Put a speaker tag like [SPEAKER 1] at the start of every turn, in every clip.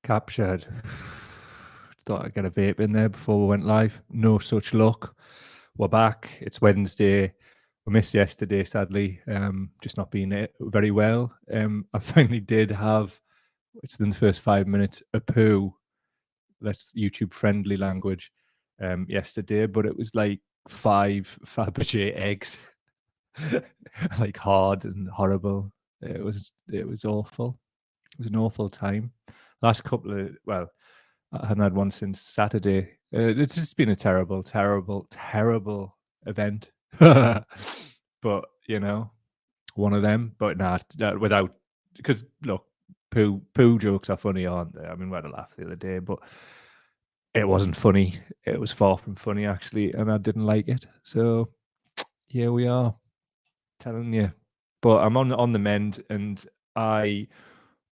[SPEAKER 1] Captured. Thought I'd get a vape in there before we went live. No such luck. We're back. It's Wednesday. We missed yesterday, sadly. Just not being very well. I finally did have, it's in the first 5 minutes, a poo. That's YouTube friendly language. Yesterday, but it was like 5 Fabergé eggs, like hard and horrible. It was awful. It was an awful time. Last couple of, well, I hadn't had one since Saturday. It's just been a terrible, terrible, terrible event. But, you know, one of them. But without, because look, poo jokes are funny, aren't they? I mean, we had a laugh the other day, but it wasn't funny. It was far from funny, actually, and I didn't like it. So here we are, telling you. But I'm on the mend, and I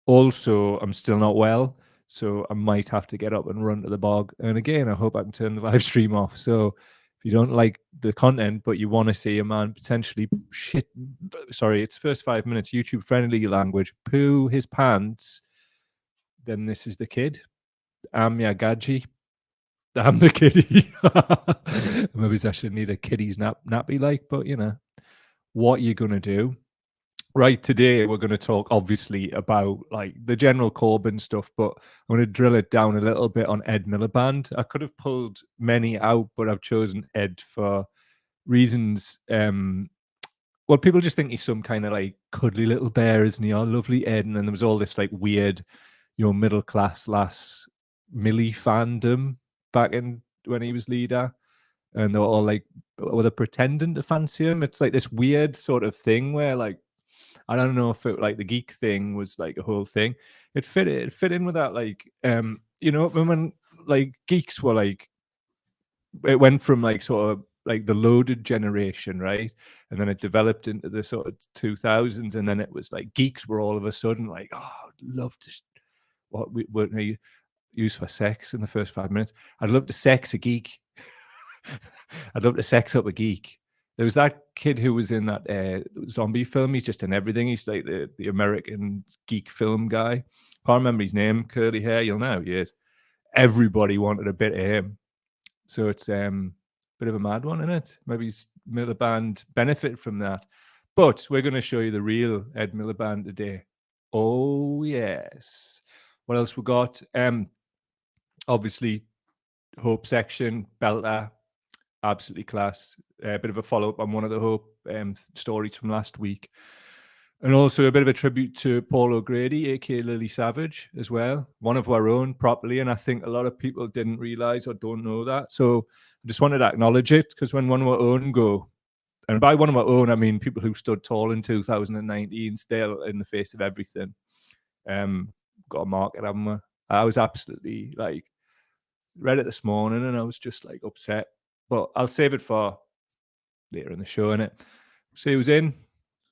[SPEAKER 1] also I'm still not well, so I might have to get up and run to the bog. And again, I hope I can turn the live stream off. So if you don't like the content, but you want to see a man potentially it's first 5 minutes, YouTube friendly language, poo his pants, then this is the kid. I'm Yagaji. I'm the kiddie. Maybe I should need a kiddie's nappy like, but you know, what you're gonna do. Right, today we're going to talk obviously about like the general Corbyn stuff, but I'm going to drill it down a little bit on Ed Milliband. I could have pulled many out, but I've chosen Ed for reasons. Well, people just think he's some kind of like cuddly little bear, isn't he? Oh, lovely Ed. And then there was all this like weird, middle class lass Millie fandom back in when he was leader. And they were all like, were they pretending to fancy him? It's like this weird sort of thing where like, I don't know if it like the geek thing was like a whole thing. It fit in with that, like when like geeks were like, it went from like sort of like the loaded generation, right? And then it developed into the sort of 2000s, and then it was like geeks were all of a sudden like, oh, I'd love to what we use for sex in the first 5 minutes. I'd love to sex a geek. I'd love to sex up a geek. There was that kid who was in that zombie film. He's just in everything. He's like the American geek film guy. Can't remember his name. Curly hair. You'll know he is. Everybody wanted a bit of him. So it's a bit of a mad one, isn't it? Maybe Milliband benefit from that. But we're going to show you the real Ed Milliband today. Oh, yes. What else we got? Obviously, Hope section, belter. Absolutely class. A bit of a follow-up on one of the Hope stories from last week. And also a bit of a tribute to Paul O'Grady, aka Lily Savage, as well. One of our own properly. And I think a lot of people didn't realize or don't know that. So I just wanted to acknowledge it, because when one of our own go, and by one of our own, I mean people who stood tall in 2019, still in the face of everything. Got a market, haven't we? I was absolutely like, read it this morning and I was just like upset. But I'll save it for later in the show, innit? See who's in,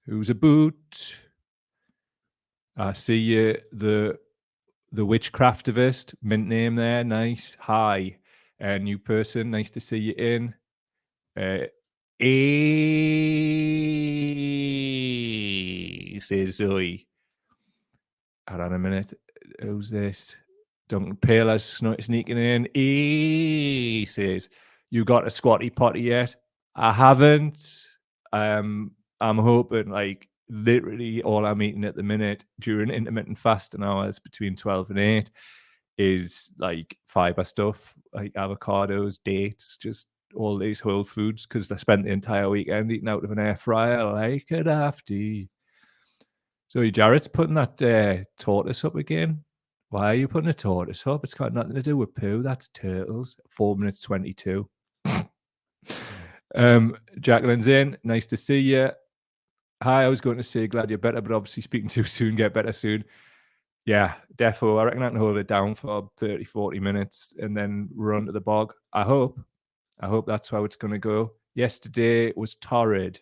[SPEAKER 1] who's a boot. I see you, the witchcraftivist, mint name there, nice. Hi, new person, nice to see you in. Says Zoe. Hold on a minute. Who's this? Duncan Paler's sneaking in. Says, you got a squatty potty yet? I haven't. I'm hoping like literally all I'm eating at the minute during intermittent fasting hours between 12 and 8 is like fiber stuff, like avocados, dates, just all these whole foods, because I spent the entire weekend eating out of an air fryer like a dafty. So Jarrett's putting that tortoise up again. Why are you putting a tortoise up? It's got nothing to do with poo. That's turtles. 4 minutes 22. Jacqueline's in. Nice to see you. Hi, I was going to say glad you're better, but obviously speaking too soon. Get better soon. Yeah, defo. I reckon I can hold it down for 30, 40 minutes and then run to the bog. I hope that's how it's going to go. Yesterday was torrid.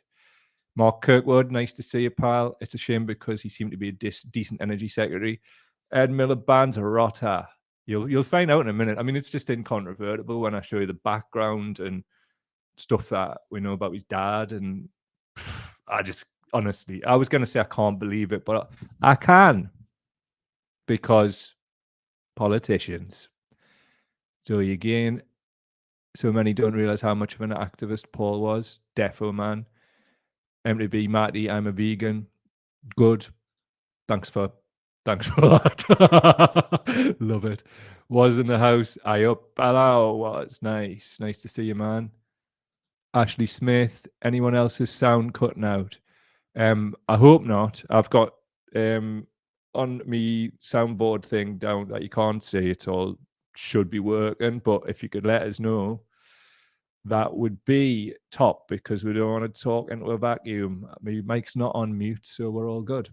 [SPEAKER 1] Mark Kirkwood, nice to see you, pal. It's a shame because he seemed to be a decent energy secretary. Ed Milliband's a rotter. You'll find out in a minute. I mean, it's just incontrovertible when I show you the background and stuff that we know about his dad. And I just, honestly, I was going to say I can't believe it, but I can, because politicians. Zoe again. So many don't realise how much of an activist Paul was. Defo man. MTB Matty, I'm a vegan. Good. Thanks for that. Love it. Was in the house. I up. Hello. Was nice. Nice to see you, man. Ashley Smith. Anyone else's sound cutting out? I hope not. I've got on me soundboard thing down that you can't see. It's all should be working, but if you could let us know, that would be top, because we don't want to talk into a vacuum. My mic's not on mute, so we're all good.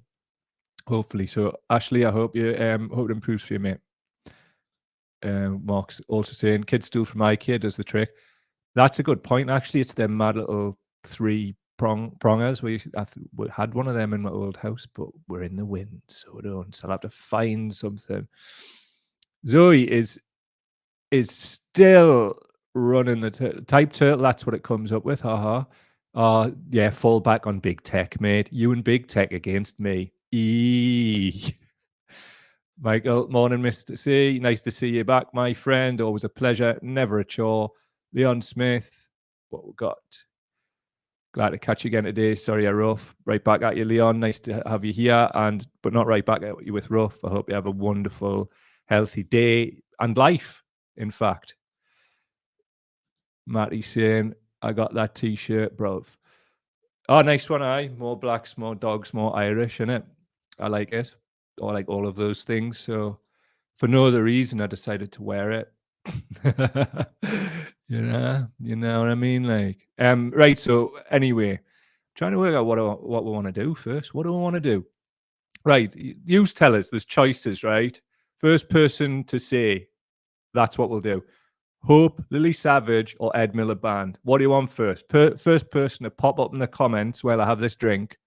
[SPEAKER 1] Hopefully. So Ashley, I hope you hope it improves for you, mate. Mark's also saying kid stool from IKEA does the trick. That's a good point. Actually, it's them mad little 3-prongers. We had one of them in my old house, but we're in the wind, so we don't. So I'll have to find something. Zoe is still running the type turtle. That's what it comes up with. Haha. Yeah, fall back on big tech, mate. You and big tech against me. Michael, morning, Mr. C. Nice to see you back, my friend. Always a pleasure. Never a chore. Leon Smith, what we got? Glad to catch you again today. Sorry, I rough. Right back at you, Leon. Nice to have you here, but not right back at you with rough. I hope you have a wonderful, healthy day and life, in fact. Matty saying, I got that t-shirt, bruv. Oh, nice one, aye. More blacks, more dogs, more Irish, innit? I like it. I like all of those things. So for no other reason, I decided to wear it. you know what I mean? Like, right. So anyway, trying to work out what we want to do first. What do we want to do? Right. You tell us. There's choices, right? First person to say, that's what we'll do. Hope, Lily Savage, or Ed Milliband. What do you want first? First person to pop up in the comments while I have this drink,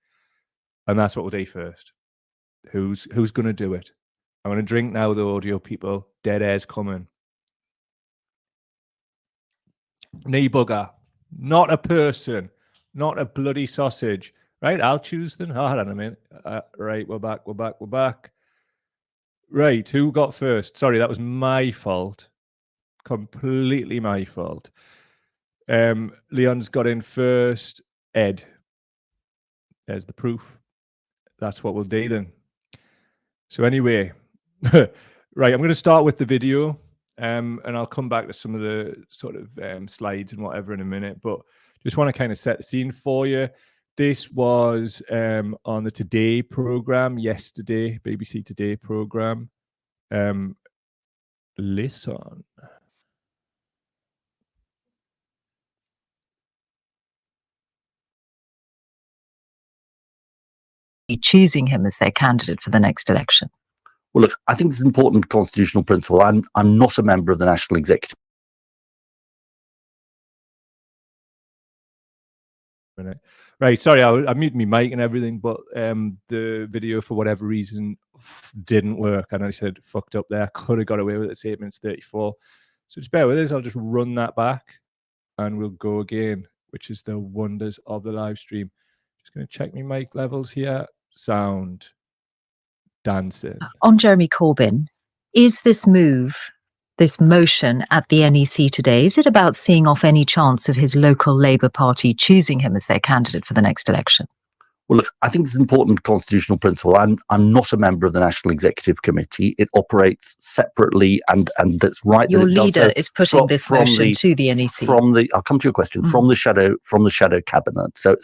[SPEAKER 1] and that's what we'll do first. Who's going to do it? I'm going to drink now, the audio people. Dead air's coming. Knee bugger. Not a person. Not a bloody sausage. Right, I'll choose them. Hold on a minute. Right, we're back. Right, who got first? Sorry, that was my fault. Completely my fault. Leon's got in first. Ed. There's the proof. That's what we'll do then. So anyway, right, I'm going to start with the video, and I'll come back to some of the sort of slides and whatever in a minute, but just want to kind of set the scene for you. This was on the Today program yesterday, BBC Today program. Listen.
[SPEAKER 2] Choosing him as their candidate for the next election?
[SPEAKER 3] Well, look, I think it's an important constitutional principle. I'm not a member of the National Executive.
[SPEAKER 1] Right, sorry, I muted my mic and everything, but the video, for whatever reason, didn't work. I know I said fucked up there. I could have got away with it. It's 8 minutes 34. So just bear with us. I'll just run that back and we'll go again, which is the wonders of the live stream. Just going to check my mic levels here. Sound. Dancing.
[SPEAKER 2] On Jeremy Corbyn, is this move, this motion at the NEC today, is it about seeing off any chance of his local Labour Party choosing him as their candidate for the next election?
[SPEAKER 3] Well, look, I think it's an important constitutional principle. I'm not a member of the National Executive Committee. It operates separately, and that's right.
[SPEAKER 2] Your
[SPEAKER 3] that it
[SPEAKER 2] leader
[SPEAKER 3] does so
[SPEAKER 2] is putting this motion to the NEC.
[SPEAKER 3] I'll come to your question. From the shadow cabinet. So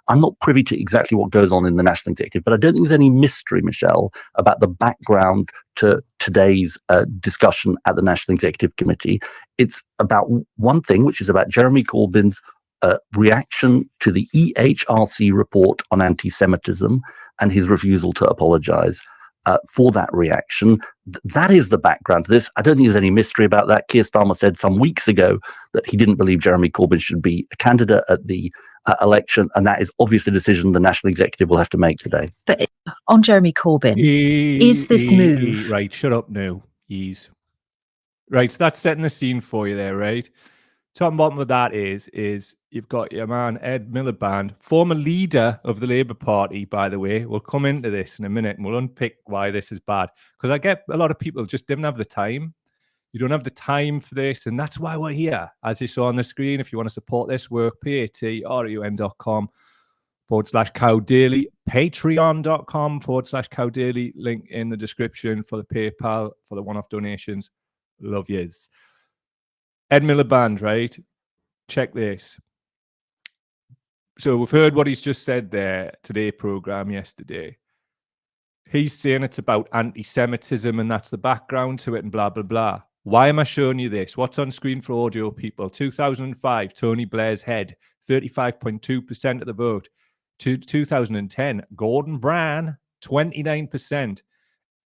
[SPEAKER 3] I'm not privy to exactly what goes on in the National Executive, but I don't think there's any mystery, Michelle, about the background to today's discussion at the National Executive Committee. It's about one thing, which is about Jeremy Corbyn's reaction to the EHRC report on anti-Semitism and his refusal to apologize for that reaction. That is the background to this. I don't think there's any mystery about that. Keir Starmer said some weeks ago that he didn't believe Jeremy Corbyn should be a candidate at the election, and that is obviously a decision the National Executive will have to make today.
[SPEAKER 2] But on Jeremy Corbyn, is this move...
[SPEAKER 1] Right, shut up now, ease. Right, so that's setting the scene for you there, right? Top and bottom of that is you've got your man, Ed Milliband, former leader of the Labour Party, by the way. We'll come into this in a minute and we'll unpick why this is bad. Because I get a lot of people just didn't have the time. You don't have the time for this, and that's why we're here. As you saw on the screen, if you want to support this work, patreon.com/Cow Daily, patreon.com/Cow Daily, link in the description for the PayPal, for the one-off donations. Love yous. Ed Milliband, right? Check this. So we've heard what he's just said there, Today programme yesterday. He's saying it's about anti-Semitism and that's the background to it and blah, blah, blah. Why am I showing you this? What's on screen for audio people? 2005, Tony Blair's head, 35.2% of the vote. 2010, Gordon Brown, 29%.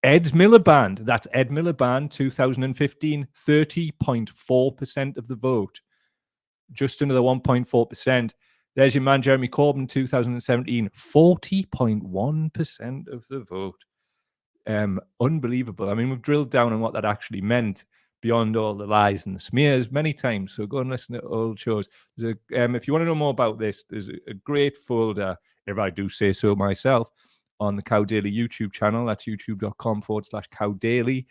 [SPEAKER 1] Ed Milliband, that's Ed Milliband, 2015, 30.4% of the vote. Just under the 1.4%. There's your man, Jeremy Corbyn, 2017, 40.1% of the vote. Unbelievable. I mean, we've drilled down on what that actually meant beyond all the lies and the smears many times. So go and listen to old shows. If you want to know more about this, there's a great folder, if I do say so myself, on the Cow Daily YouTube channel. That's youtube.com/Cow Daily,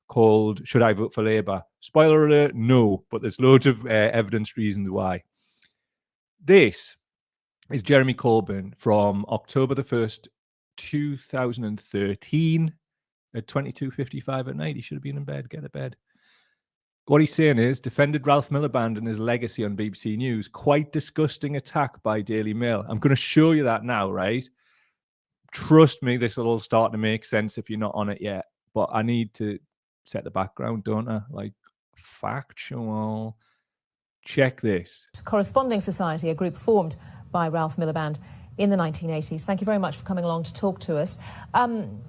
[SPEAKER 1] called Should I Vote for Labour? Spoiler alert, no, but there's loads of evidence reasons why. This is Jeremy Corbyn from October the 1st, 2013 at 22:55 at night. He should have been in bed. Get to bed. What he's saying is, defended Ralph Milliband and his legacy on BBC News. Quite disgusting attack by Daily Mail. I'm going to show you that now, right? Trust me, this will all start to make sense if you're not on it yet. But I need to set the background, don't I? Like, factual. Check this.
[SPEAKER 4] Corresponding Society, a group formed by Ralph Milliband in the 1980s. Thank you very much for coming along to talk to us.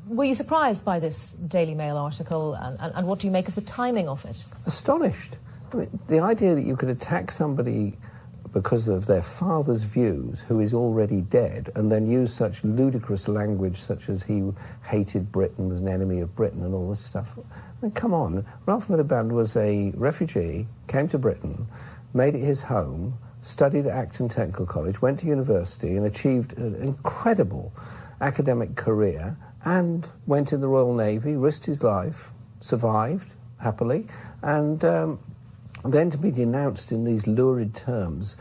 [SPEAKER 4] Were you surprised by this Daily Mail article, and what do you make of the timing of it?
[SPEAKER 5] Astonished. I mean, the idea that you could attack somebody because of their father's views, who is already dead, and then use such ludicrous language such as he hated Britain, was an enemy of Britain and all this stuff. I mean, come on. Ralph Milliband was a refugee, came to Britain, made it his home, studied at Acton Technical College, went to university and achieved an incredible academic career, and went in the Royal Navy, risked his life, survived happily, and then to be denounced in these lurid terms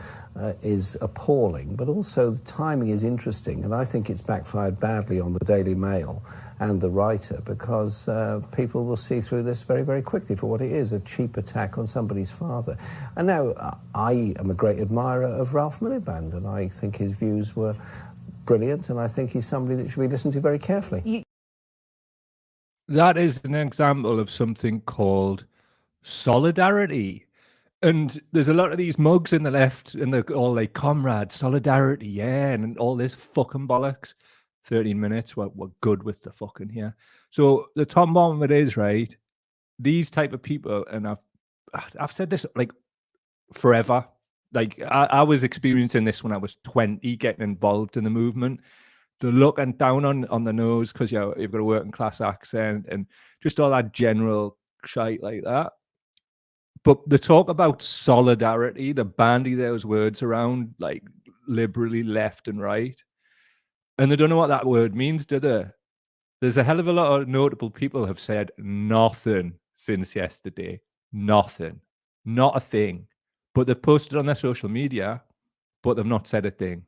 [SPEAKER 5] is appalling, but also the timing is interesting, and I think it's backfired badly on the Daily Mail and the writer, because people will see through this very, very quickly for what it is, a cheap attack on somebody's father. And now, I am a great admirer of Ralph Milliband, and I think his views were brilliant, and I think he's somebody that should be listened to very carefully.
[SPEAKER 1] That is an example of something called solidarity. And there's a lot of these mugs in the left, and they're all like, comrade, solidarity, yeah, and all this fucking bollocks. 13 minutes, we're good with the fucking here. So the top and bottom of it is, right, these type of people, and I've said this like forever. Like I was experiencing this when I was 20, getting involved in the movement. The looking down on the nose because you've got a working class accent and just all that general shite like that. But the talk about solidarity, the bandy those words around like liberally left and right. And they don't know what that word means, do they? There's a hell of a lot of notable people have said nothing since yesterday. Nothing. Not a thing. But they've posted on their social media, but they've not said a thing.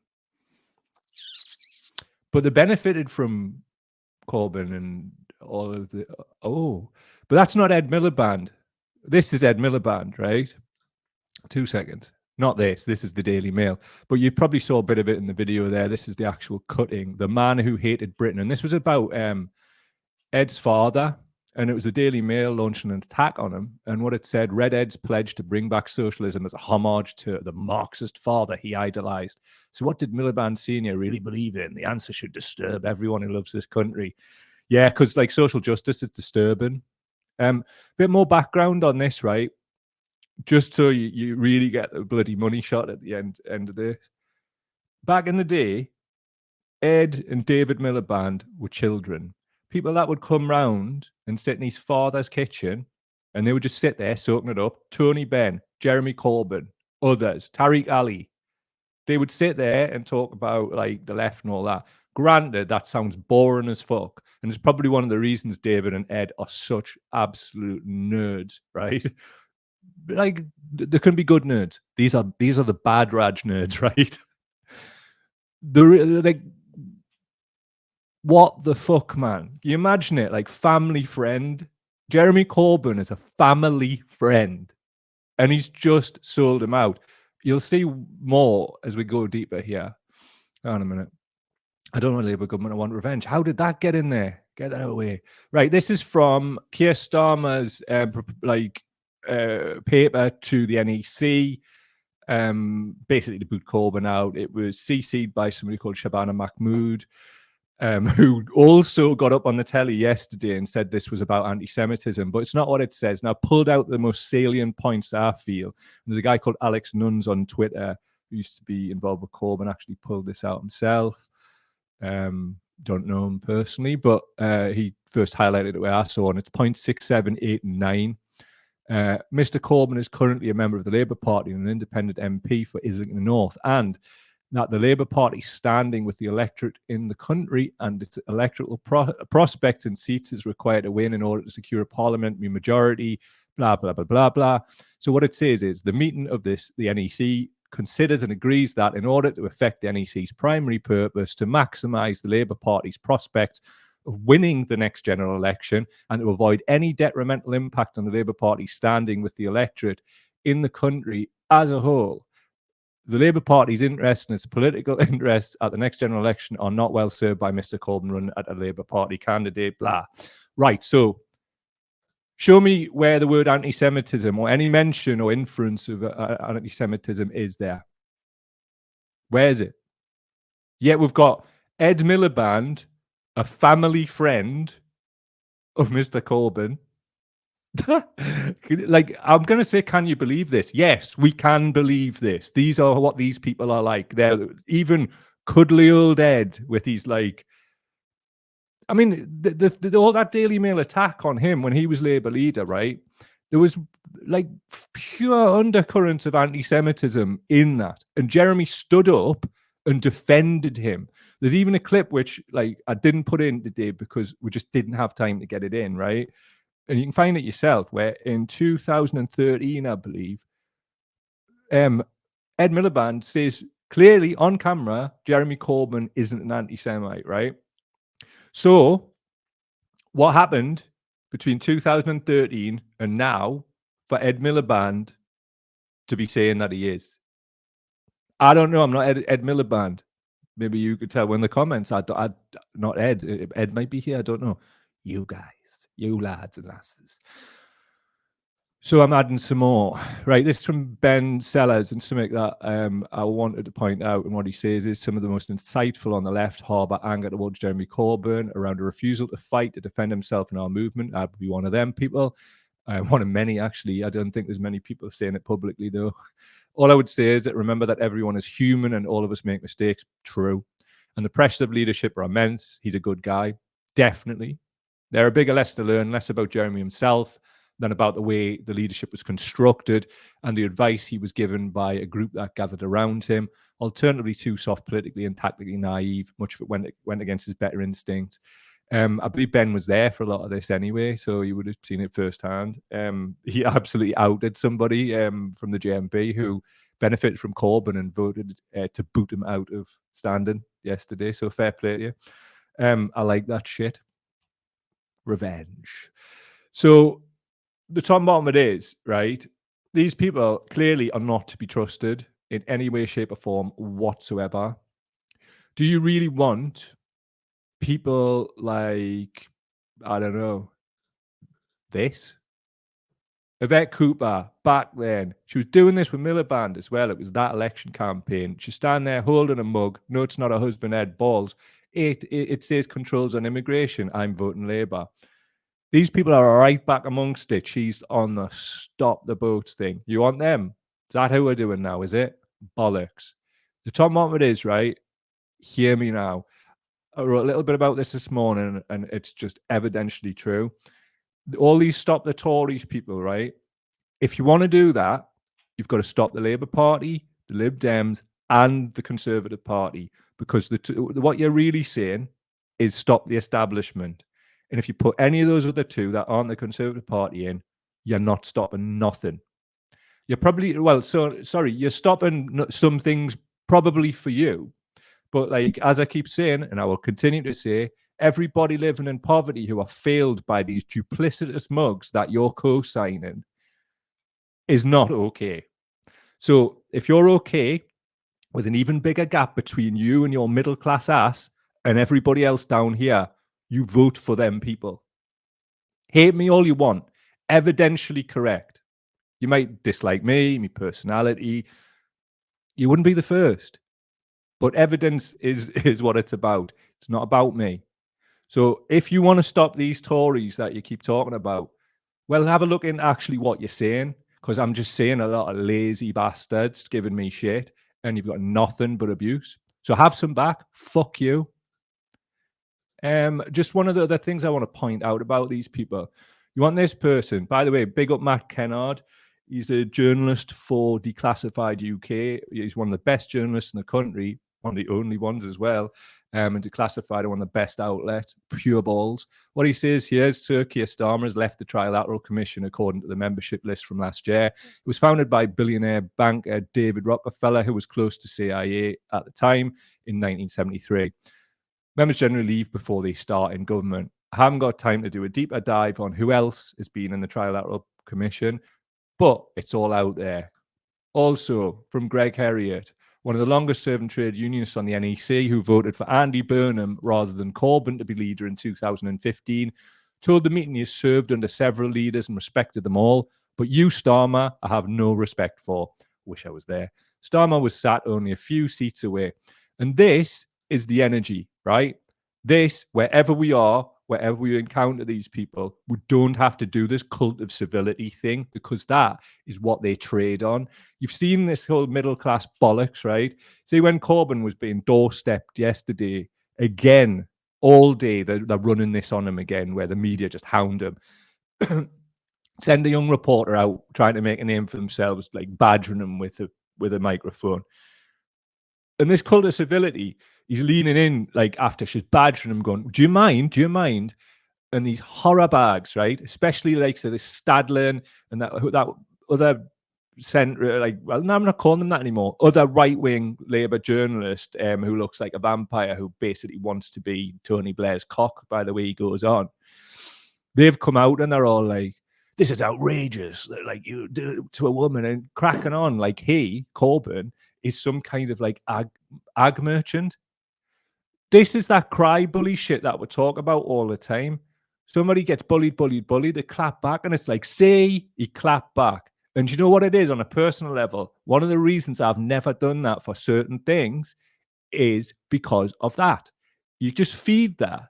[SPEAKER 1] But they benefited from Corbyn and all of the... Oh, but that's not Ed Milliband. This is Ed Milliband, right? 2 seconds. Not this. This is the Daily Mail. But you probably saw a bit of it in the video there. This is the actual cutting. The man who hated Britain. And this was about Ed's father. And it was the Daily Mail launching an attack on him. And what it said, read Ed's pledge to bring back socialism as a homage to the Marxist father he idolized. So what did Milliband Sr. really believe in? The answer should disturb everyone who loves this country. Yeah, because like social justice is disturbing. Bit more background on this, right? Just so you really get the bloody money shot at the end of this. Back in the day, Ed and David Milliband were children. People that would come round and sit in his father's kitchen, and they would just sit there soaking it up. Tony Benn, Jeremy Corbyn, others, Tariq Ali, They would sit there and talk about like the left and all that. Granted, that sounds boring as fuck. And it's probably one of the reasons David and Ed are such absolute nerds, right? Like, there can be good nerds. These are the bad Raj nerds, right? Like, what the fuck, man? Can you imagine it? Like, family friend. Jeremy Corbyn is a family friend, and he's just sold him out. You'll see more as we go deeper here. Hang on a minute. I don't know, Labour government, I want revenge. How did that get in there? Get that away. Right, this is from Keir Starmer's paper to the NEC, basically to boot Corbyn out. It was CC'd by somebody called Shabana Mahmood, who also got up on the telly yesterday and said this was about anti-Semitism, but it's not what it says. Now, pulled out the most salient points I feel. There's a guy called Alex Nuns on Twitter who used to be involved with Corbyn, actually pulled this out himself. Don't know him personally, but he first highlighted it where I saw, and it's points 6, 7, 8, and 9. Mr. Corbyn is currently a member of the Labour Party and an independent MP for Islington North, and that the Labour Party standing with the electorate in the country and its electoral prospects and seats is required to win in order to secure a parliamentary majority, blah, blah, blah, blah, blah. So what it says is the meeting of the NEC considers and agrees that in order to effect the NEC's primary purpose to maximise the Labour Party's prospects of winning the next general election and to avoid any detrimental impact on the Labour Party standing with the electorate in the country as a whole, the Labour Party's interest and its political interests at the next general election are not well served by Mr. Corbyn running at a Labour Party candidate, blah. Right, so show me where the word anti-Semitism or any mention or inference of anti-Semitism is there. Where is it? Yet we've got Ed Milliband, a family friend of Mr. Corbyn. Like, I'm going to say, can you believe this? Yes, we can believe this. These are what these people are like. They're even cuddly old Ed with his like, I mean, all that Daily Mail attack on him when he was Labour leader, right? There was like pure undercurrents of anti-Semitism in that. And Jeremy stood up and defended him. There's even a clip which like I didn't put in today because we just didn't have time to get it in, right? And you can find it yourself, where in 2013, I believe, Ed Milliband says clearly on camera, Jeremy Corbyn isn't an anti-Semite, right? So what happened between 2013 and now for Ed Milliband to be saying that he is? I don't know. I'm not Ed Milliband. Maybe you could tell in the comments. Not Ed. Ed might be here. I don't know. You guys. You lads and lasses. So I'm adding some more. Right, this is from Ben Sellers, and something that I wanted to point out, and what he says is some of the most insightful on the left harbour anger towards Jeremy Corbyn around a refusal to fight to defend himself in our movement. I'd be one of them people. One of many, actually. I don't think there's many people saying it publicly, though. All I would say is that remember that everyone is human and all of us make mistakes. True. And the pressures of leadership are immense. He's a good guy. Definitely. There are bigger lessons to learn, less about Jeremy himself than about the way the leadership was constructed and the advice he was given by a group that gathered around him. Alternatively, too soft, politically and tactically naive. Much of it went against his better instincts. I believe Ben was there for a lot of this anyway, so you would have seen it firsthand. He absolutely outed somebody from the JMB who benefited from Corbyn and voted to boot him out of standing yesterday. So fair play to you. I like that shit. Revenge. So the top and bottom of it is, right, these people clearly are not to be trusted in any way, shape or form whatsoever. Do you really want people like, I don't know, this? Yvette Cooper, back then, she was doing this with Milliband as well. It was that election campaign. She's standing there holding a mug. No, it's not her husband, Ed Balls. It says controls on immigration. I'm voting Labour. These people are right back amongst it. She's on the stop the boats thing. You want them? Is that who we're doing now, is it? Bollocks. The top of it is, right, hear me now. I wrote a little bit about this morning, and it's just evidentially true. All these stop the Tories people, right? If you want to do that, you've got to stop the Labour Party, the Lib Dems, and the Conservative Party, because what you're really saying is stop the establishment. And if you put any of those other two that aren't the Conservative Party in, you're not stopping nothing. You're probably, well, so sorry, you're stopping some things probably for you. But like, as I keep saying, and I will continue to say, everybody living in poverty who are failed by these duplicitous mugs that you're co-signing is not okay. So if you're okay with an even bigger gap between you and your middle class ass and everybody else down here, you vote for them people. Hate me all you want. Evidentially correct. You might dislike me, my personality. You wouldn't be the first. But evidence is what it's about. It's not about me. So if you want to stop these Tories that you keep talking about, well, have a look in actually what you're saying, because I'm just saying a lot of lazy bastards giving me shit, and you've got nothing but abuse. So have some back. Fuck you. Just one of the other things I want to point out about these people. You want this person, by the way, big up Matt Kennard. He's a journalist for Declassified UK. He's one of the best journalists in the country, one of the only ones as well. And Declassified are one of the best outlets, pure balls. What he says here is Sir Keir Starmer has left the Trilateral Commission according to the membership list from last year. It was founded by billionaire banker David Rockefeller, who was close to CIA at the time in 1973. Members generally leave before they start in government. I haven't got time to do a deeper dive on who else has been in the Trilateral Commission, but it's all out there. Also, from Greg Herriot, one of the longest serving trade unionists on the NEC, who voted for Andy Burnham rather than Corbyn to be leader in 2015, told the meeting he has served under several leaders and respected them all. But you, Starmer, I have no respect for. Wish I was there. Starmer was sat only a few seats away. And this is the energy, right? This, wherever we are, wherever we encounter these people, we don't have to do this cult of civility thing, because that is what they trade on. You've seen this whole middle class bollocks, right? See, when Corbyn was being doorstepped yesterday, again, all day, they're running this on him again, where the media just hound him. Send a young reporter out trying to make a name for themselves, like badgering him with a microphone. And this cult of civility, he's leaning in, like, after she's badgering him, going, do you mind? Do you mind? And these horror bags, right? Especially like, so this Stadlin and that other centre, like, well, no, I'm not calling them that anymore. Other right-wing Labour journalist who looks like a vampire, who basically wants to be Tony Blair's cock, by the way he goes on. They've come out and they're all like, this is outrageous, like you do it to a woman, and cracking on like he, Corbyn, is some kind of like ag merchant. This is that cry bully shit that we talk about all the time. Somebody gets bullied, they clap back, and it's like, see, he clapped back. And you know what it is on a personal level? One of the reasons I've never done that for certain things is because of that. You just feed that,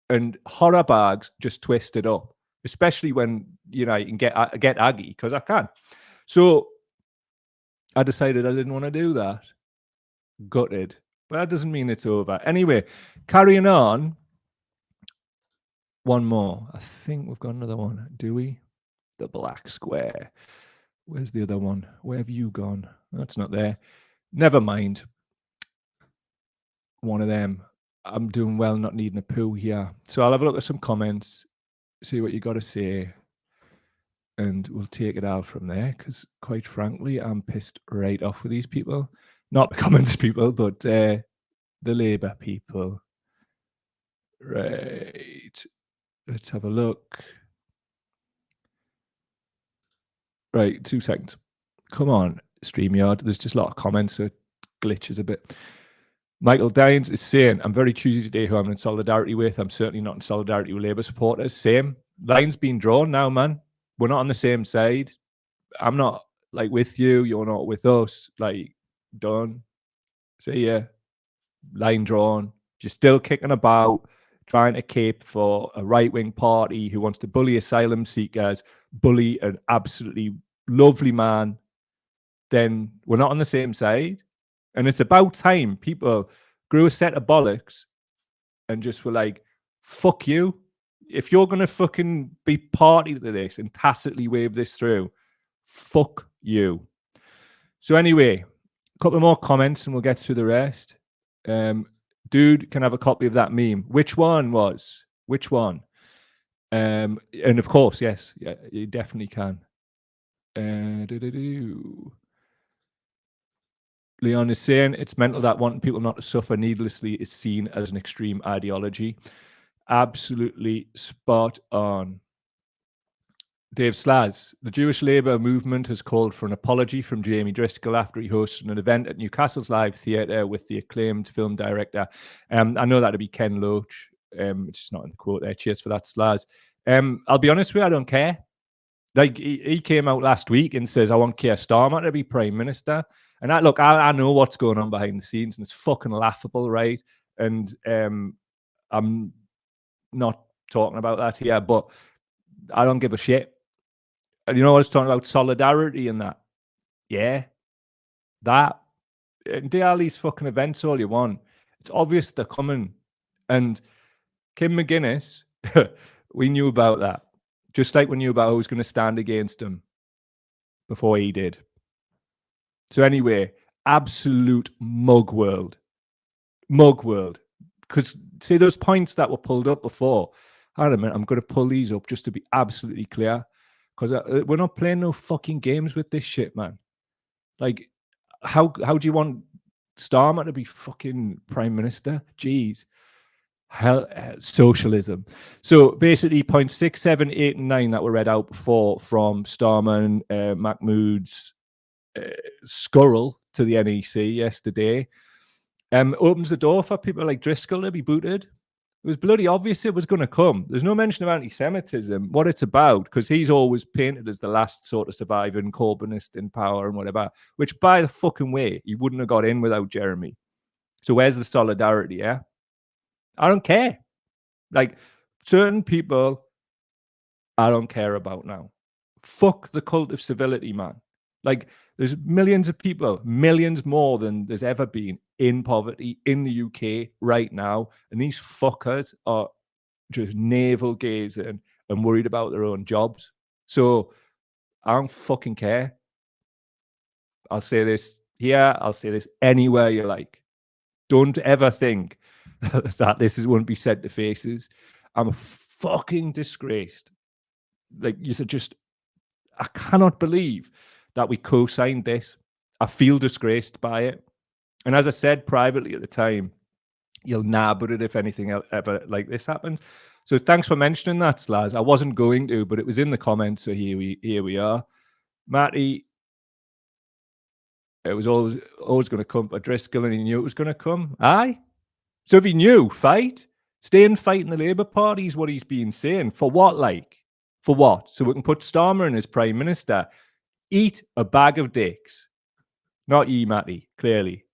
[SPEAKER 1] and horror bags just twist it up, especially when, you know, you can get aggy, because I can. So I decided I didn't want to do that. Gutted. But that doesn't mean it's over. Anyway, carrying on. One more. I think we've got another one. Do we? The black square. Where's the other one? Where have you gone? That's not there. Never mind. One of them. I'm doing well not needing a poo here. So I'll have a look at some comments, see what you got to say, and we'll take it out from there, because quite frankly, I'm pissed right off with these people. Not the Commons people, but the Labour people. Right. Let's have a look. Right, 2 seconds. Come on, StreamYard. There's just a lot of comments, so it glitches a bit. Michael Dines is saying, I'm very choosy today who I'm in solidarity with. I'm certainly not in solidarity with Labour supporters. Same. Line's been drawn now, man. We're not on the same side. I'm not, like, with you. You're not with us. Like, done. See ya. Line drawn. If you're still kicking about, trying to cape for a right-wing party who wants to bully asylum seekers, bully an absolutely lovely man, then we're not on the same side. And it's about time people grew a set of bollocks and just were like, fuck you. If you're going to fucking be party to this and tacitly wave this through, fuck you. So anyway, Couple more comments and we'll get through the rest. Dude can have a copy of that meme. Which one was? Which one? And of course, yes, yeah, you definitely can. Leon is saying it's mental that wanting people not to suffer needlessly is seen as an extreme ideology. Absolutely spot on. Dave Slaz, the Jewish Labour movement has called for an apology from Jamie Driscoll after he hosted an event at Newcastle's Live Theatre with the acclaimed film director. I know that'd be Ken Loach. It's just not in the quote there. Cheers for that, Slaz. I'll be honest with you, I don't care. Like, he came out last week and says, I want Keir Starmer to be Prime Minister. And I know what's going on behind the scenes, and it's fucking laughable, right? And I'm not talking about that here, but I don't give a shit. And you know, I was talking about solidarity and that. Yeah, that. And do all these fucking events all you want. It's obvious they're coming. And Kim McGuinness, we knew about that. Just like we knew about who was going to stand against him before he did. So anyway, absolute mug world. Mug world. Because see those points that were pulled up before. Hold on a minute, I'm going to pull these up just to be absolutely clear. Because we're not playing no fucking games with this shit, man. Like, how do you want Starmer to be fucking Prime Minister? Jeez. Hell, socialism. So basically, points 6, 7, 8, and 9 that were read out before from Starmer and Mahmoud's scurril to the NEC yesterday opens the door for people like Driscoll to be booted. It was bloody obvious it was going to come. There's no mention of anti-Semitism, what it's about, because he's always painted as the last sort of surviving Corbynist in power and whatever, which, by the fucking way, he wouldn't have got in without Jeremy. So where's the solidarity, yeah? I don't care. Like, certain people, I don't care about now. Fuck the cult of civility, man. Like, there's millions of people, millions more than there's ever been in poverty in the UK right now. And these fuckers are just navel gazing and worried about their own jobs. So I don't fucking care. I'll say this here. I'll say this anywhere you like. Don't ever think that this won't be said to faces. I'm fucking disgraced. Like, you said, just, I cannot believe that we co-signed this. I feel disgraced by it. And as I said privately at the time, you'll nab at it if anything ever like this happens. So thanks for mentioning that, Slaz. I wasn't going to, but it was in the comments, so here we are. Matty, it was always going to come for Driscoll, and he knew it was going to come. Aye. So if he knew, fight. Stay and fight in the Labour Party is what he's been saying. For what, like? For what? So we can put Starmer in as Prime Minister. Eat a bag of dicks. Not ye, Matty, clearly.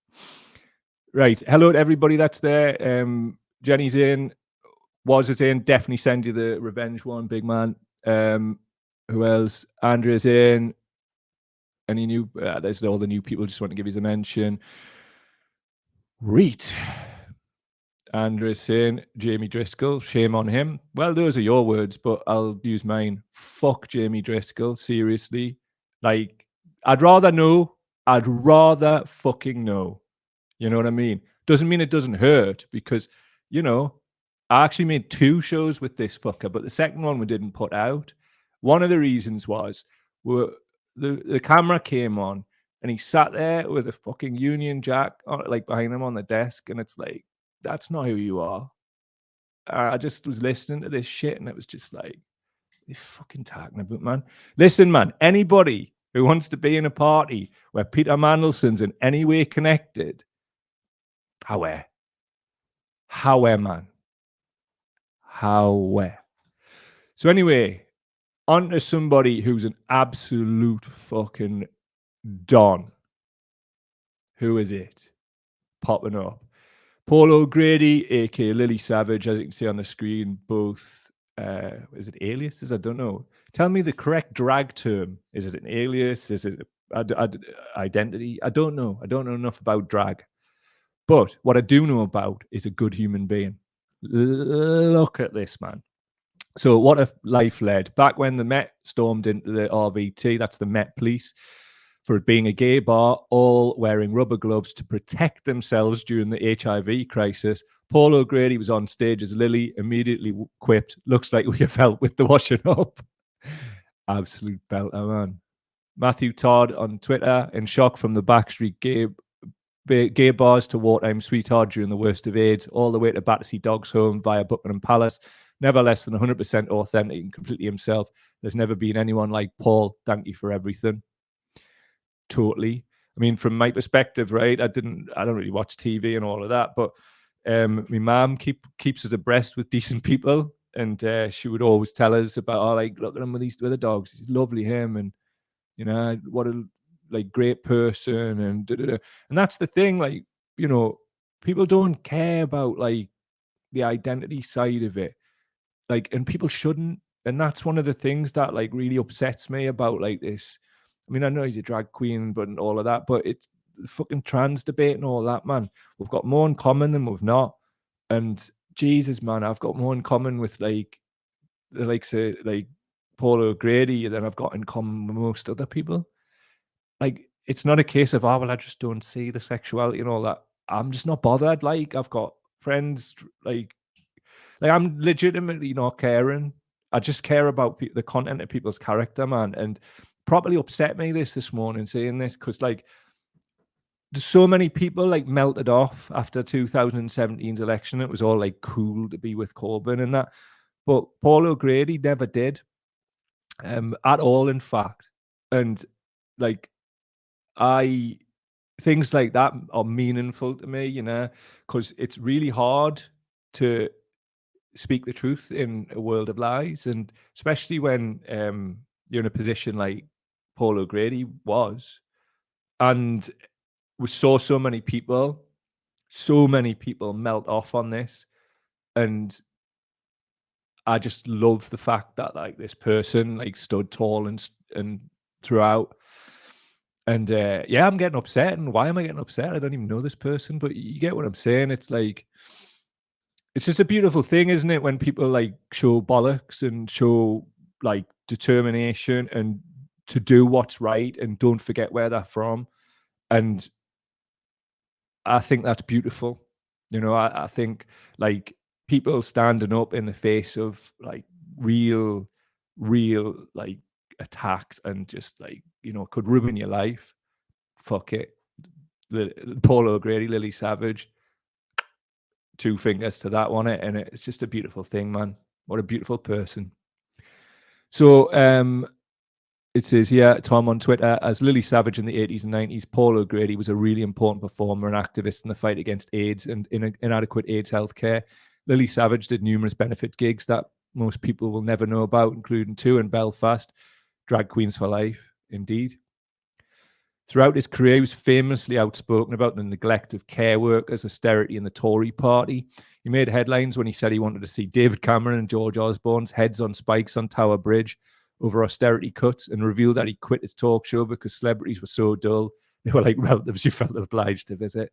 [SPEAKER 1] Right. Hello to everybody that's there. Jenny's in. Was in. Definitely send you the revenge one, big man. Who else? Andrea's in. Any new? There's all the new people. Just want to give you a mention. Reet. Andrea's saying, Jamie Driscoll, shame on him. Well, those are your words, but I'll use mine. Fuck Jamie Driscoll, seriously. Like, I'd rather know. I'd rather fucking know. You know what I mean? Doesn't mean it doesn't hurt, because, you know, I actually made 2 shows with this fucker, but the second one we didn't put out. One of the reasons was the camera came on and he sat there with a fucking Union Jack like behind him on the desk, and it's like, that's not who you are. I just was listening to this shit, and it was just like, you fucking talking about, man. Listen, man, anybody who wants to be in a party where Peter Mandelson's in any way connected, how, man. How. So anyway, on to somebody who's an absolute fucking don. Who is it? Popping up. Paul O'Grady, aka Lily Savage, as you can see on the screen, both, is it aliases? I don't know. Tell me the correct drag term. Is it an alias? Is it identity? I don't know. I don't know enough about drag. But what I do know about is a good human being. Look at this, man. So what a life led. Back when the Met stormed into the RVT, that's the Met Police, for it being a gay bar, all wearing rubber gloves to protect themselves during the HIV crisis. Paul O'Grady was on stage as Lily, immediately quipped, "Looks like we have help with the washing up." Absolute belter, man. Matthew Todd on Twitter, in shock from the backstreet gay bars to wartime sweetheart during the worst of AIDS, all the way to Battersea Dogs Home via Buckingham Palace. Never less than 100% authentic and completely himself. There's never been anyone like Paul. Thank you for everything. Totally. I mean, from my perspective, right, I don't really watch TV and all of that, but my mum keeps us abreast with decent people, and she would always tell us about, oh, like, look at him with the dogs. He's lovely, him, and you know, what a like great person, and and that's the thing, like, you know, people don't care about like the identity side of it, like, and people shouldn't, and that's one of the things that like really upsets me about like this. I mean, I know he's a drag queen, but and all of that, but it's the fucking trans debate and all that, man. We've got more in common than we've not, and Jesus, man, I've got more in common with like the likes of like Paul O'Grady than I've got in common with most other people. Like, it's not a case of, oh, well, I just don't see the sexuality and all that. I'm just not bothered. Like, I've got friends, like I'm legitimately not caring. I just care about the content of people's character, man. And properly upset me this morning saying this, because like there's so many people like melted off after 2017's election. It was all like cool to be with Corbyn and that. But Paul O'Grady never did at all, in fact. And like, things like that are meaningful to me, you know, because it's really hard to speak the truth in a world of lies, and especially when you're in a position like Paul O'Grady was, and we saw so many people melt off on this, and I just love the fact that like this person like stood tall and throughout. And yeah, I'm getting upset. And why am I getting upset? I don't even know this person, but you get what I'm saying. It's like, it's just a beautiful thing, isn't it? When people like show bollocks and show like determination and to do what's right and don't forget where they're from. And I think that's beautiful. You know, I think like people standing up in the face of like real like attacks and just like, you know, could ruin your life. Fuck it. Paul O'Grady, Lily Savage, 2 fingers to that one, and it's just a beautiful thing, man. What a beautiful person. So it says here, Tom on Twitter, as Lily Savage in the 80s and 90s, Paul O'Grady was a really important performer and activist in the fight against AIDS and inadequate AIDS healthcare. Lily Savage did numerous benefit gigs that most people will never know about, including 2 in Belfast, Drag Queens for Life, indeed. Throughout his career, he was famously outspoken about the neglect of care workers, austerity, and the Tory party. He made headlines when he said he wanted to see David Cameron and George Osborne's heads on spikes on Tower Bridge over austerity cuts, and revealed that he quit his talk show because celebrities were so dull. They were like relatives you felt obliged to visit.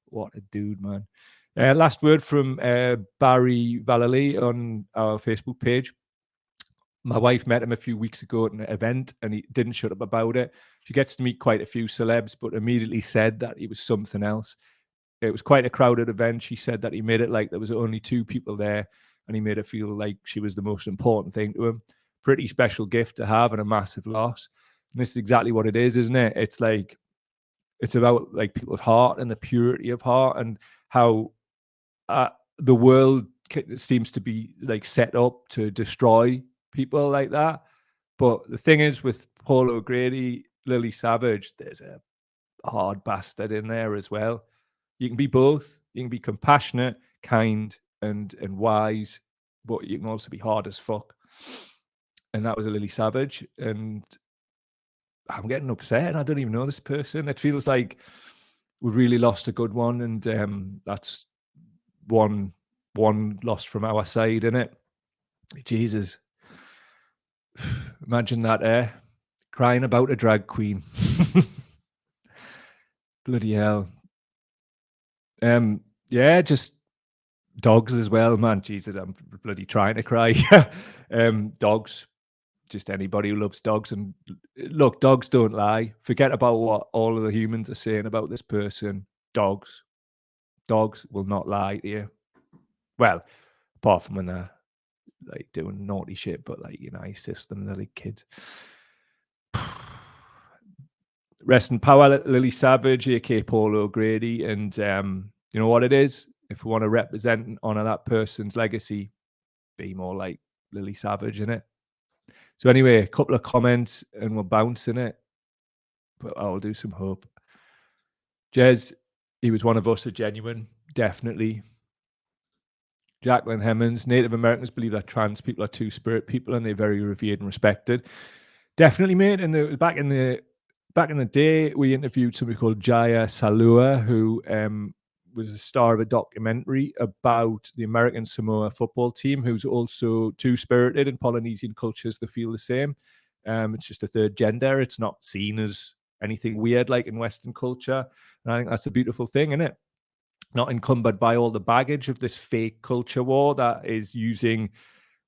[SPEAKER 1] What a dude, man. Last word from Barry Vallely on our Facebook page. My wife met him a few weeks ago at an event and he didn't shut up about it. She gets to meet quite a few celebs, but immediately said that he was something else. It was quite a crowded event. She said that he made it like there was only 2 people there, and he made her feel like she was the most important thing to him. Pretty special gift to have and a massive loss. And this is exactly what it is, isn't it? It's like, it's about like people's heart and the purity of heart, and how the world seems to be like set up to destroy people like that. But the thing is, with Paul O'Grady, Lily Savage, there's a hard bastard in there as well. You can be both. You can be compassionate, kind, and wise, but you can also be hard as fuck. And that was a Lily Savage. And I'm getting upset, and I don't even know this person. It feels like we've really lost a good one, and that's one lost from our side, innit? Jesus. Imagine that, crying about a drag queen. Bloody hell. Yeah, just dogs as well, man. Jesus, I'm bloody trying to cry. Dogs. just anybody who loves dogs. And look, dogs don't lie. Forget about what all of the humans are saying about this person. Dogs will not lie to you. Well, apart from when they're like doing naughty shit, but like, you know, I assist them, they're like kids. Rest in power, Lily Savage, aka Paul O'Grady. And you know what it is? If we want to represent and honour that person's legacy, be more like Lily Savage, innit? So anyway, a couple of comments and we're bouncing it. But I'll do some hope. Jez, he was one of us, a genuine, definitely. Jacqueline Hemmons, Native Americans believe that trans people are two-spirit people and they're very revered and respected. Definitely, mate. And back in the day, we interviewed somebody called Jaya Salua, who was a star of a documentary about the American Samoa football team, who's also two-spirited in Polynesian cultures. They feel the same. It's just a third gender. It's not seen as anything weird like in Western culture. And I think that's a beautiful thing, isn't it? Not encumbered by all the baggage of this fake culture war that is using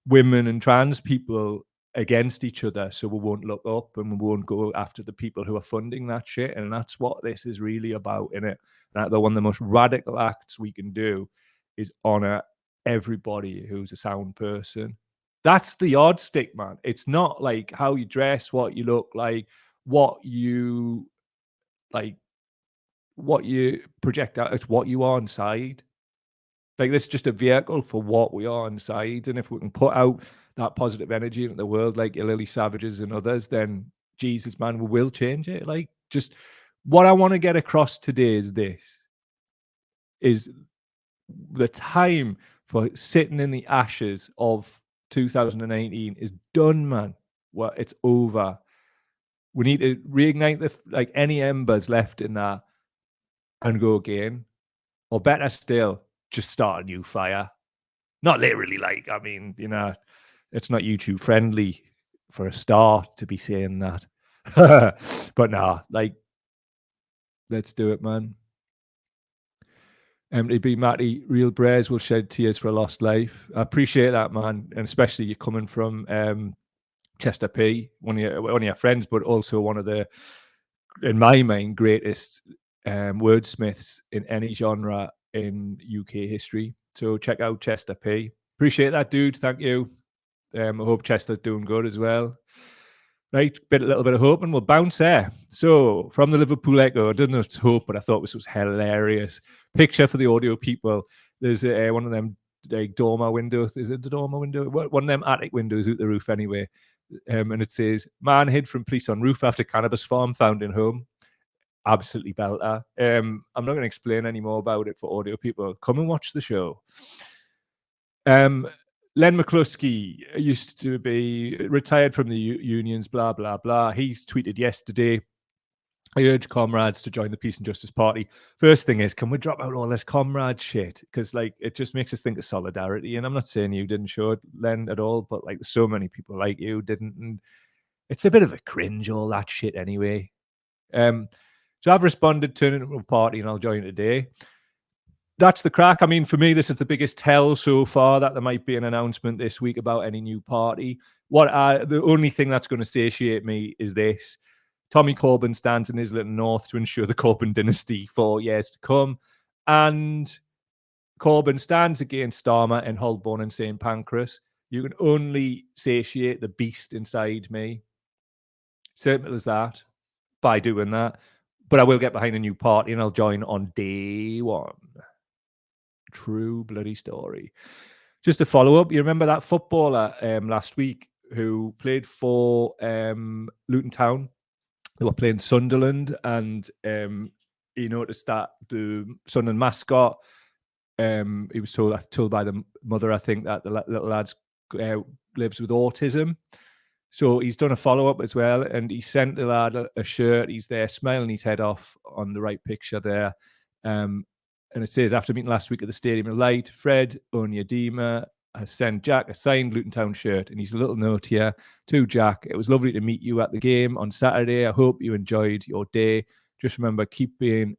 [SPEAKER 1] women and trans people against each other, so we won't look up and we won't go after the people who are funding that shit. And that's what this is really about, innit? That one of the most radical acts we can do is honor everybody who's a sound person. That's the yardstick, man. It's not like how you dress, what you look like, what you project out. It's what you are inside. Like, this is just a vehicle for what we are inside. And if we can put out that positive energy into the world, like your Lily Savages and others, then Jesus, man, we will change it. Like, just what I want to get across today is this: is the time for sitting in the ashes of 2019 is done, man. Well, it's over. We need to reignite any embers left in that and go again. Or better still, just start a new fire. Not literally, like, I mean, you know, it's not YouTube friendly for a start to be saying that. But nah, like, let's do it, man. MTB Matty, real Brares will shed tears for a lost life. I appreciate that, man. And especially you coming from Chester P, one of your friends, but also one of the, in my mind, greatest wordsmiths in any genre in UK history. So check out Chester P. Appreciate that, dude. Thank you. I hope Chester's doing good as well. Right, a little bit of hope and we'll bounce there. So from the Liverpool Echo, I didn't know it's hope, but I thought this was hilarious. Picture for the audio people. There's one of them like dormer windows. Is it the dormer window? One of them attic windows out the roof anyway. And it says, man hid from police on roof after cannabis farm found in home. Absolutely belter. I'm not going to explain any more about it for audio people. Come and watch the show. Len McCluskey used to be retired from the unions, blah, blah, blah. He's tweeted yesterday, I urge comrades to join the Peace and Justice Party. First thing is, can we drop out all this comrade shit? Because, like, it just makes us think of solidarity. And I'm not saying you didn't show it, Len, at all, but, like, so many people like you didn't. And it's a bit of a cringe, all that shit anyway. So I've responded, turn it into a party and I'll join today. That's the crack. I mean, for me, this is the biggest tell so far that there might be an announcement this week about any new party. The only thing that's going to satiate me is this. Tommy Corbyn stands in Islington North to ensure the Corbyn dynasty for years to come. And Corbyn stands against Starmer in Holborn and St. Pancras. You can only satiate the beast inside me. Simple as that. By doing that. But I will get behind a new party and I'll join on day one. True bloody story. Just to follow up, you remember that footballer last week who played for Luton Town? They were playing Sunderland, and he noticed that the Sunderland mascot, he was told by the mother, I think, that the little lad lives with autism. So he's done a follow-up as well, and he sent the lad a shirt. He's there smiling his head off on the right picture there. And it says, after meeting last week at the Stadium of Light, Fred Onyedema has sent Jack a signed Luton Town shirt. And he's a little note here to Jack. It was lovely to meet you at the game on Saturday. I hope you enjoyed your day. Just remember, keep being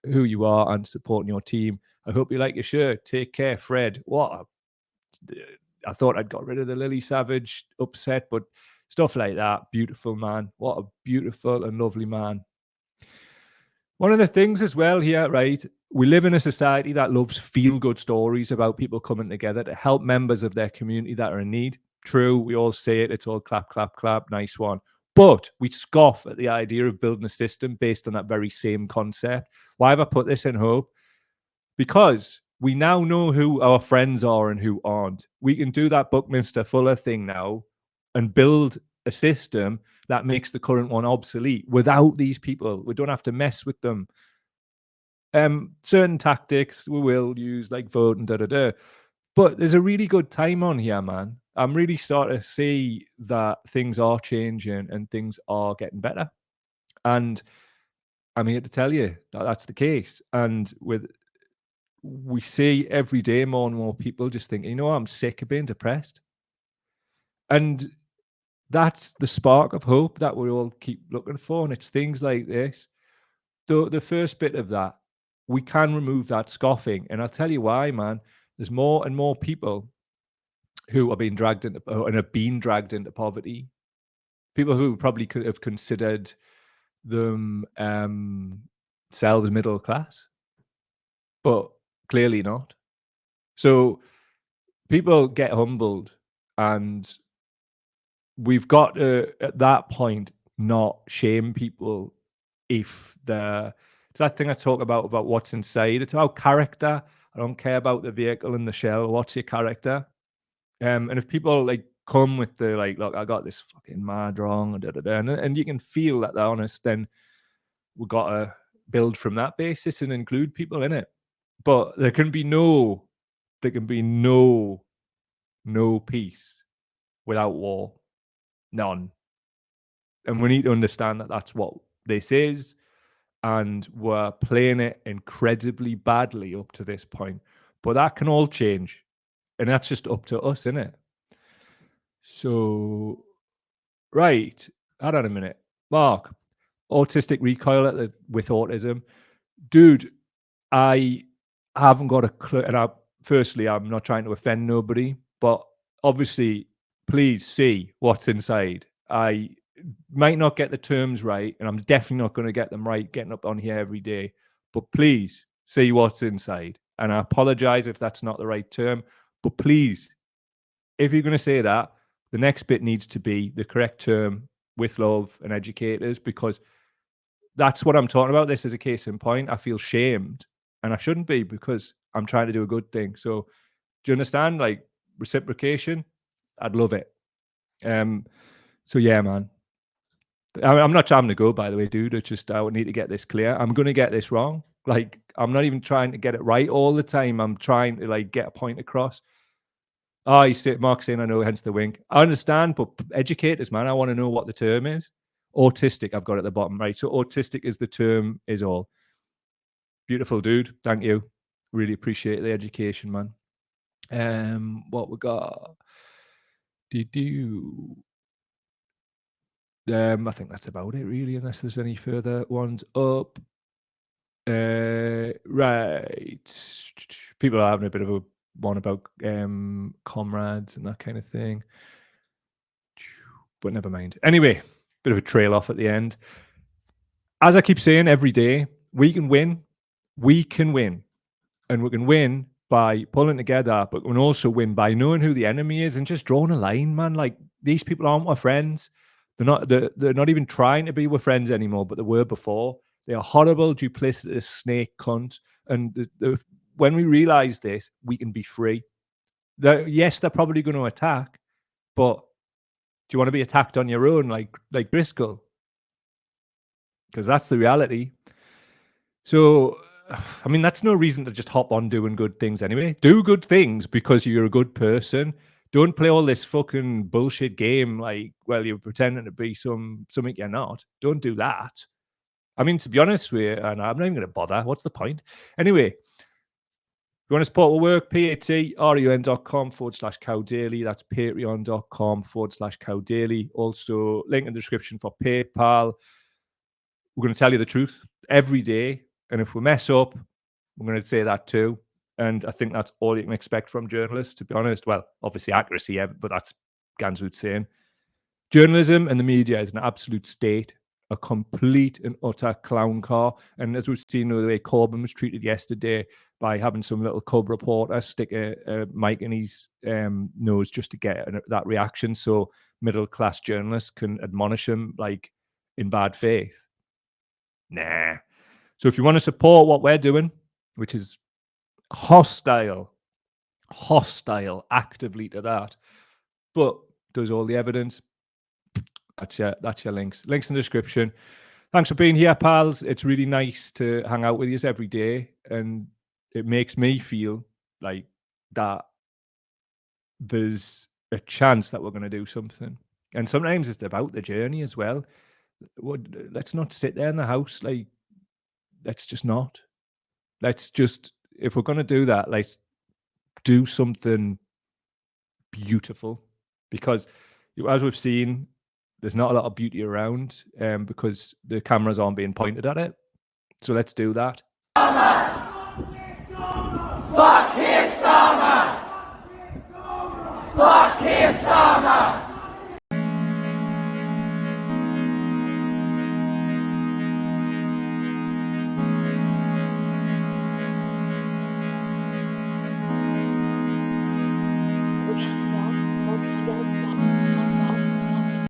[SPEAKER 1] who you are and supporting your team. I hope you like your shirt. Take care, Fred. I thought I'd got rid of the Lily Savage upset, but stuff like that. Beautiful man. What a beautiful and lovely man. One of the things as well here, right? We live in a society that loves feel-good stories about people coming together to help members of their community that are in need. True, we all say it. It's all clap, clap, clap. Nice one. But we scoff at the idea of building a system based on that very same concept. Why have I put this in Hope? Because we now know who our friends are and who aren't. We can do that Buckminster Fuller thing now and build a system that makes the current one obsolete without these people. We don't have to mess with them. Certain tactics we will use, like voting, but there's a really good time on here, man. I'm really starting to see that things are changing and things are getting better. And I'm here to tell you that that's the case. And we see every day more and more people just thinking, you know, I'm sick of being depressed. And that's the spark of hope that we all keep looking for. And it's things like this. The first bit of that, we can remove that scoffing. And I'll tell you why, man. There's more and more people who are being dragged into and have been dragged into poverty. People who probably could have considered themselves middle class, but clearly not. So people get humbled, and we've got to, at that point, not shame people if it's that thing I talk about what's inside. It's about character. I don't care about the vehicle and the shell. What's your character? And if people like come with the like, look, I got this fucking mad wrong, and you can feel that they're honest, then we've got to build from that basis and include people in it. But there can be no peace without war. None. And we need to understand that that's what this is. And we're playing it incredibly badly up to this point. But that can all change. And that's just up to us, isn't it? So, right. Hold on a minute. Mark, autistic recoil with autism. Dude, I haven't got a clue. And firstly, I'm not trying to offend nobody. But obviously, please see what's inside. I might not get the terms right, and I'm definitely not going to get them right getting up on here every day, but please see what's inside. And I apologize if that's not the right term, but please, if you're going to say that, the next bit needs to be the correct term with love and educators, because that's what I'm talking about. This is a case in point. I feel shamed, and I shouldn't be, because I'm trying to do a good thing. So do you understand? Like, reciprocation, I'd love it. So yeah, man. I'm not trying to go, by the way, dude. It's just I would need to get this clear. I'm going to get this wrong. Like, I'm not even trying to get it right all the time. I'm trying to like get a point across. Oh, Mark's saying I know, hence the wink. I understand, but educators, man, I want to know what the term is. Autistic, I've got at the bottom, right? So autistic is the term, is all. Beautiful, dude. Thank you. Really appreciate the education, man. What we got? I think that's about it, really, unless there's any further ones up. Right. People are having a bit of a one about comrades and that kind of thing. But never mind. Anyway, bit of a trail off at the end. As I keep saying every day, we can win. We can win. And we can win by pulling together, but we can also win by knowing who the enemy is and just drawing a line, man. Like, these people aren't our friends. They're not even trying to be with friends anymore, but they were before. They are horrible, duplicitous snake cunts. And when we realize this, we can be free. Yes, they're probably going to attack, but do you want to be attacked on your own, like Driscoll? Because that's the reality. So, I mean, that's no reason to just hop on doing good things anyway. Do good things because you're a good person. Don't play all this fucking bullshit game like, well, you're pretending to be something you're not. Don't do that. I mean, to be honest with you, and I'm not even going to bother. What's the point? Anyway, if you want to support our work, patreon.com/cowdaily. That's patreon.com/cowdaily. Also, link in the description for PayPal. We're going to tell you the truth every day. And if we mess up, we're going to say that too. And I think that's all you can expect from journalists, to be honest. Well, obviously accuracy, but that's Gansu's saying. Journalism and the media is an absolute state, a complete and utter clown car. And as we've seen the way Corbyn was treated yesterday by having some little cub reporter stick a mic in his nose just to get that reaction so middle-class journalists can admonish him like in bad faith. Nah. So if you want to support what we're doing, which is hostile actively to that, but does all the evidence, that's your links in the description. Thanks for being here, pals. It's really nice to hang out with you every day, and it makes me feel like that there's a chance that we're going to do something. And sometimes it's about the journey as well. Let's not sit there in the house. Like, let's just not. Let's just, if we're going to do that, let's do something beautiful. Because as we've seen, there's not a lot of beauty around because the cameras aren't being pointed at it. So let's do that.
[SPEAKER 6] Fuck Keir Starmer! Fuck Keir Starmer!